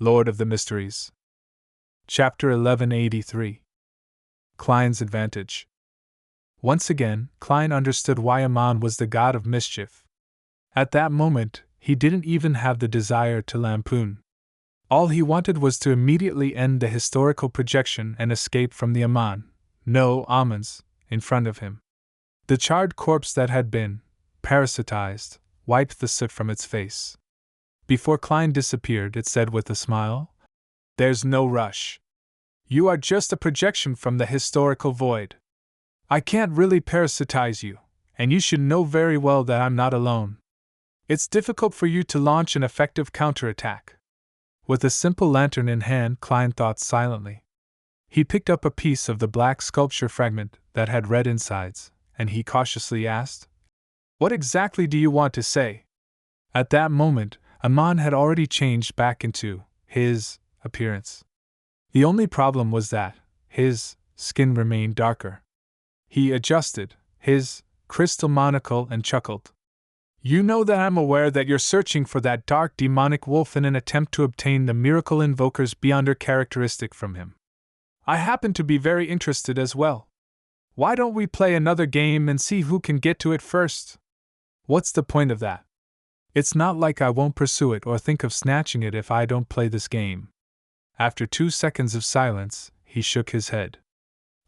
Lord of the Mysteries. Chapter 1183. Klein's Advantage. Once again, Klein understood why Amon was the god of mischief. At that moment, he didn't even have the desire to lampoon. All he wanted was to immediately end the historical projection and escape from the Amons, in front of him. The charred corpse that had been parasitized wiped the soot from its face. Before Klein disappeared, it said with a smile, "There's no rush. You are just a projection from the historical void. I can't really parasitize you, and you should know very well that I'm not alone. It's difficult for you to launch an effective counterattack." With a simple lantern in hand, Klein thought silently. He picked up a piece of the black sculpture fragment that had red insides, and he cautiously asked, "What exactly do you want to say?" At that moment, Amon had already changed back into his appearance. The only problem was that his skin remained darker. He adjusted his crystal monocle and chuckled. "You know that I'm aware that you're searching for that dark demonic wolf in an attempt to obtain the miracle invoker's Beyonder characteristic from him. I happen to be very interested as well. Why don't we play another game and see who can get to it first?" "What's the point of that? It's not like I won't pursue it or think of snatching it if I don't play this game." After 2 seconds of silence, he shook his head.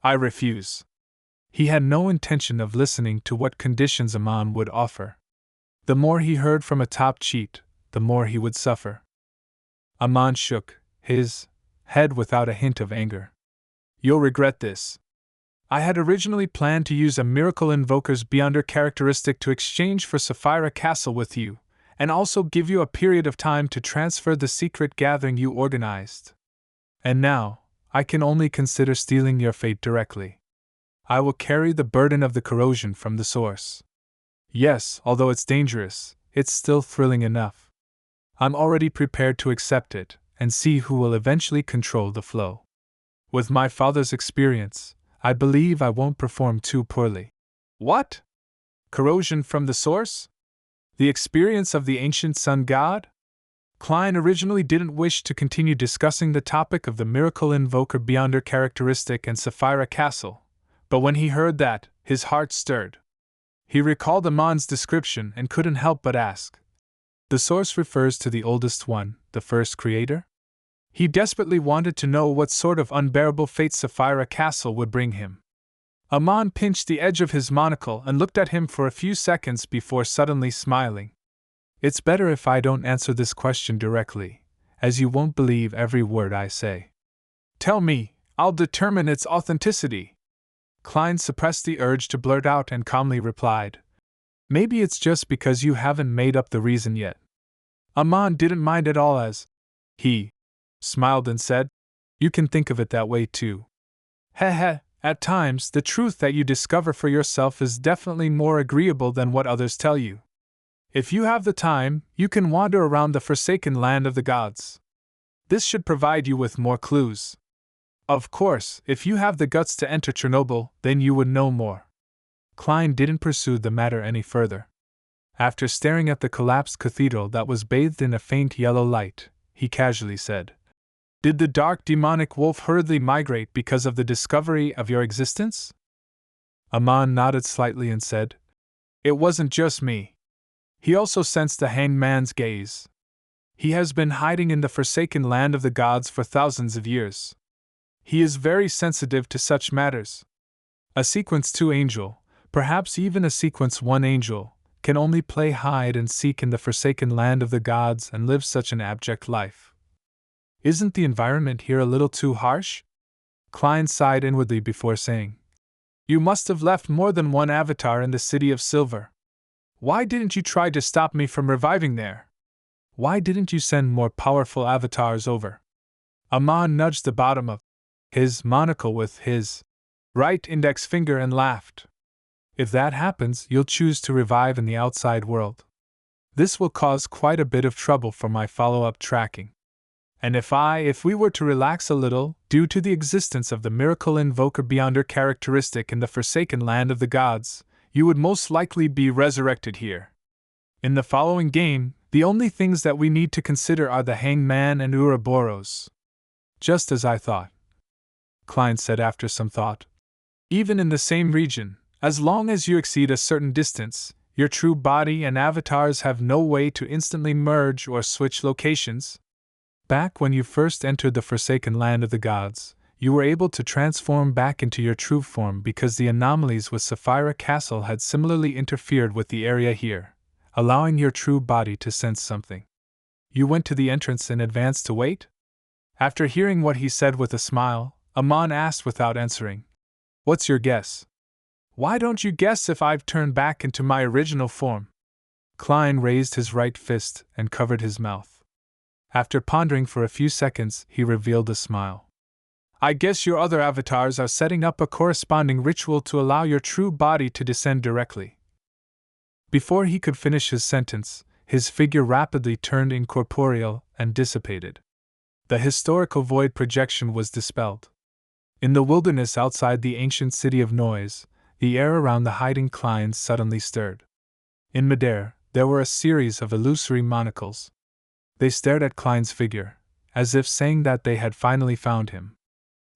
"I refuse." He had no intention of listening to what conditions Amon would offer. The more he heard from a top cheat, the more he would suffer. Amon shook his head without a hint of anger. "You'll regret this. I had originally planned to use a miracle invoker's Beyonder characteristic to exchange for Sapphira Castle with you, and also give you a period of time to transfer the secret gathering you organized. And now, I can only consider stealing your fate directly. I will carry the burden of the corrosion from the source. Yes, although it's dangerous, it's still thrilling enough. I'm already prepared to accept it, and see who will eventually control the flow. With my father's experience, I believe I won't perform too poorly." "What? Corrosion from the source? The experience of the ancient sun god?" Klein originally didn't wish to continue discussing the topic of the miracle invoker Beyonder characteristic and Sapphira Castle, but when he heard that, his heart stirred. He recalled Amon's description and couldn't help but ask. The source refers to the oldest one, the first creator? He desperately wanted to know what sort of unbearable fate Sapphira Castle would bring him. Amon pinched the edge of his monocle and looked at him for a few seconds before suddenly smiling. "It's better if I don't answer this question directly, as you won't believe every word I say." "Tell me, I'll determine its authenticity." Klein suppressed the urge to blurt out and calmly replied, "Maybe it's just because you haven't made up the reason yet." Amon didn't mind at all as he smiled and said, "You can think of it that way too. Heh, at times the truth that you discover for yourself is definitely more agreeable than what others tell you. If you have the time, you can wander around the forsaken land of the gods. This should provide you with more clues. Of course, if you have the guts to enter Chernobyl, then you would know more." Klein didn't pursue the matter any further. After staring at the collapsed cathedral that was bathed in a faint yellow light, he casually said, "Did the dark demonic wolf hurriedly migrate because of the discovery of your existence?" Amon nodded slightly and said, "It wasn't just me. He also sensed the hanged man's gaze. He has been hiding in the forsaken land of the gods for thousands of years. He is very sensitive to such matters. A Sequence 2 angel, perhaps even a Sequence 1 angel, can only play hide and seek in the forsaken land of the gods and live such an abject life. Isn't the environment here a little too harsh?" Klein sighed inwardly before saying, "You must have left more than one avatar in the City of Silver. Why didn't you try to stop me from reviving there? Why didn't you send more powerful avatars over?" Amon nudged the bottom of his monocle with his right index finger and laughed. "If that happens, you'll choose to revive in the outside world. This will cause quite a bit of trouble for my follow-up tracking. And if we were to relax a little, due to the existence of the miracle invoker Beyonder characteristic in the forsaken land of the gods, you would most likely be resurrected here. In the following game, The only things that we need to consider are the Hanged Man and Ouroboros. Just as I thought, Klein said after some thought. Even in the same region, as long as you exceed a certain distance, your true body and avatars have no way to instantly merge or switch locations. Back when you first entered the Forsaken Land of the Gods, you were able to transform back into your true form because the anomalies with Sapphira Castle had similarly interfered with the area here, allowing your true body to sense something. You went to the entrance in advance to wait? After hearing what he said with a smile, Amon asked without answering. What's your guess? Why don't you guess if I've turned back into my original form? Klein raised his right fist and covered his mouth. After pondering for a few seconds, he revealed a smile. I guess your other avatars are setting up a corresponding ritual to allow your true body to descend directly. Before he could finish his sentence, his figure rapidly turned incorporeal and dissipated. The historical void projection was dispelled. In the wilderness outside the ancient city of Noise, the air around the hiding Kleins suddenly stirred. In midair, there were a series of illusory monocles. They stared at Klein's figure, as if saying that they had finally found him.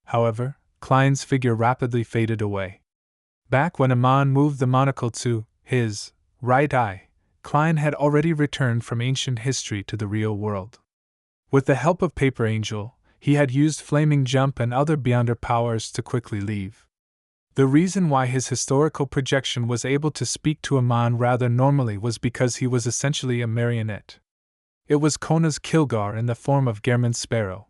However, Klein's figure rapidly faded away. Back when Amon moved the monocle to his right eye, Klein had already returned from ancient history to the real world. With the help of Paper Angel, he had used Flaming Jump and other Beyonder powers to quickly leave. The reason why his historical projection was able to speak to Amon rather normally was because he was essentially a marionette. It was Kona's Kilgar in the form of Gehrman's Sparrow.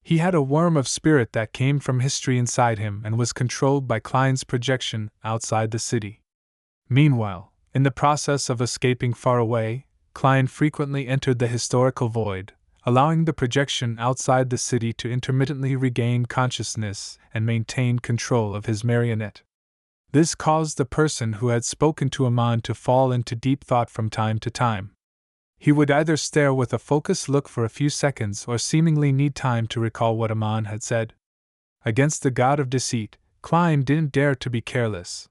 He had a worm of spirit that came from history inside him and was controlled by Klein's projection outside the city. Meanwhile, in the process of escaping far away, Klein frequently entered the historical void, allowing the projection outside the city to intermittently regain consciousness and maintain control of his marionette. This caused the person who had spoken to Amon to fall into deep thought from time to time. He would either stare with a focused look for a few seconds or seemingly need time to recall what Amon had said. Against the god of deceit, Klein didn't dare to be careless.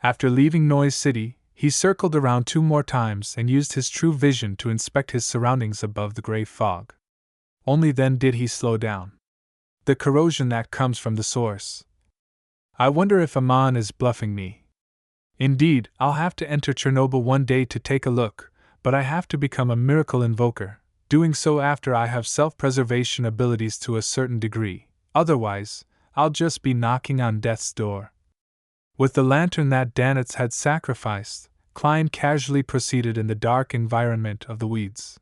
After leaving Noise City, he circled around 2 more times and used his true vision to inspect his surroundings above the gray fog. Only then did he slow down. The corrosion that comes from the source. I wonder if Amon is bluffing me. Indeed, I'll have to enter Chernobyl one day to take a look, but I have to become a miracle invoker, doing so after I have self-preservation abilities to a certain degree, otherwise, I'll just be knocking on death's door. With the lantern that Danitz had sacrificed, Klein casually proceeded in the dark environment of the weeds.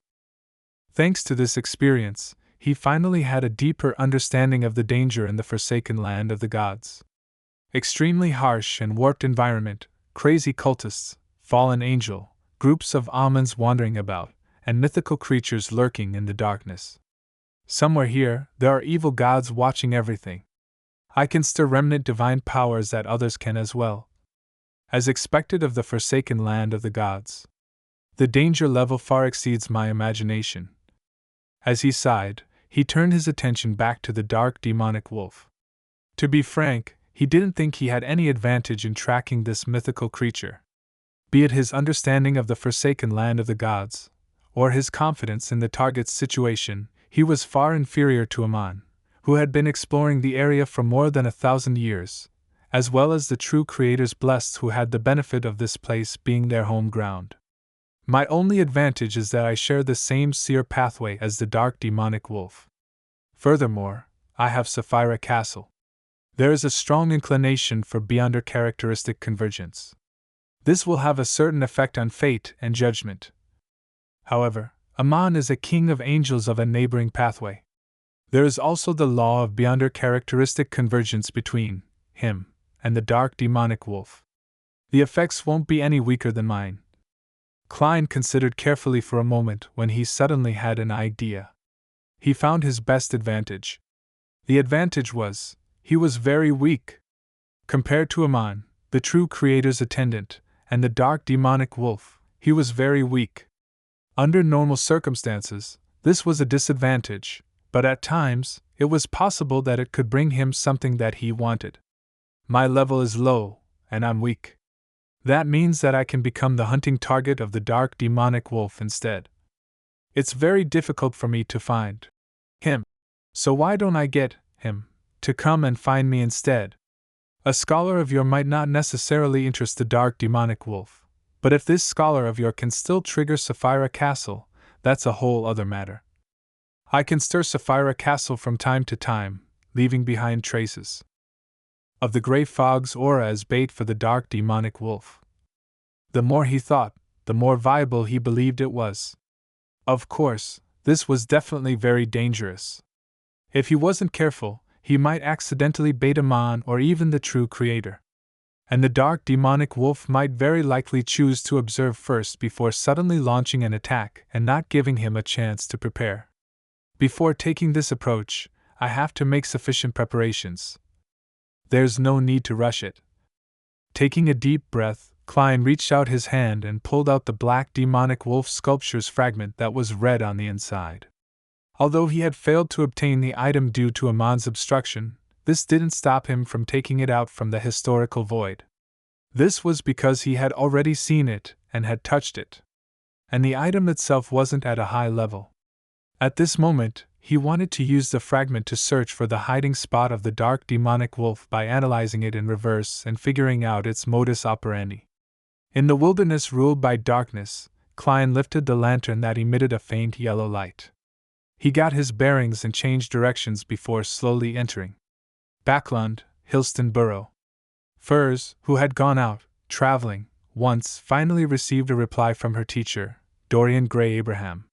Thanks to this experience, he finally had a deeper understanding of the danger in the Forsaken Land of the Gods. Extremely harsh and warped environment, crazy cultists, fallen angel, groups of almonds wandering about, and mythical creatures lurking in the darkness. Somewhere here, there are evil gods watching everything. I can stir remnant divine powers that others can as well. As expected of the Forsaken Land of the Gods, the danger level far exceeds my imagination. As he sighed, he turned his attention back to the dark demonic wolf. To be frank, he didn't think he had any advantage in tracking this mythical creature. Be it his understanding of the Forsaken Land of the Gods, or his confidence in the target's situation, he was far inferior to Amon, who had been exploring the area for more than 1,000 years, as well as the true creators blessed who had the benefit of this place being their home ground. My only advantage is that I share the same seer pathway as the dark demonic wolf. Furthermore, I have Sapphira Castle. There is a strong inclination for Beyonder characteristic convergence. This will have a certain effect on fate and judgment. However, Amon is a king of angels of a neighboring pathway. There is also the law of Beyonder characteristic convergence between him and the dark demonic wolf. The effects won't be any weaker than mine. Klein considered carefully for a moment when he suddenly had an idea. He found his best advantage. The advantage was, he was very weak. Compared to Amon, the true creator's attendant, and the dark demonic wolf, he was very weak. Under normal circumstances, this was a disadvantage, but at times, it was possible that it could bring him something that he wanted. My level is low, and I'm weak. That means that I can become the hunting target of the dark demonic wolf instead. It's very difficult for me to find him. So why don't I get him to come and find me instead? A scholar of yours might not necessarily interest the dark demonic wolf, but if this scholar of yours can still trigger Sapphira Castle, that's a whole other matter. I can stir Sapphira Castle from time to time, leaving behind traces of the gray fog's aura as bait for the dark demonic wolf. The more he thought, the more viable he believed it was. Of course, this was definitely very dangerous. If he wasn't careful, he might accidentally bait Amon or even the true creator. And the dark demonic wolf might very likely choose to observe first before suddenly launching an attack and not giving him a chance to prepare. Before taking this approach, I have to make sufficient preparations. There's no need to rush it. Taking a deep breath, Klein reached out his hand and pulled out the black demonic wolf sculpture's fragment that was red on the inside. Although he had failed to obtain the item due to Amon's obstruction, this didn't stop him from taking it out from the historical void. This was because he had already seen it and had touched it. And the item itself wasn't at a high level. At this moment, he wanted to use the fragment to search for the hiding spot of the dark demonic wolf by analyzing it in reverse and figuring out its modus operandi. In the wilderness ruled by darkness, Klein lifted the lantern that emitted a faint yellow light. He got his bearings and changed directions before slowly entering Backlund, Hillston Borough. Furs, who had gone out, traveling, once finally received a reply from her teacher, Dorian Gray Abraham.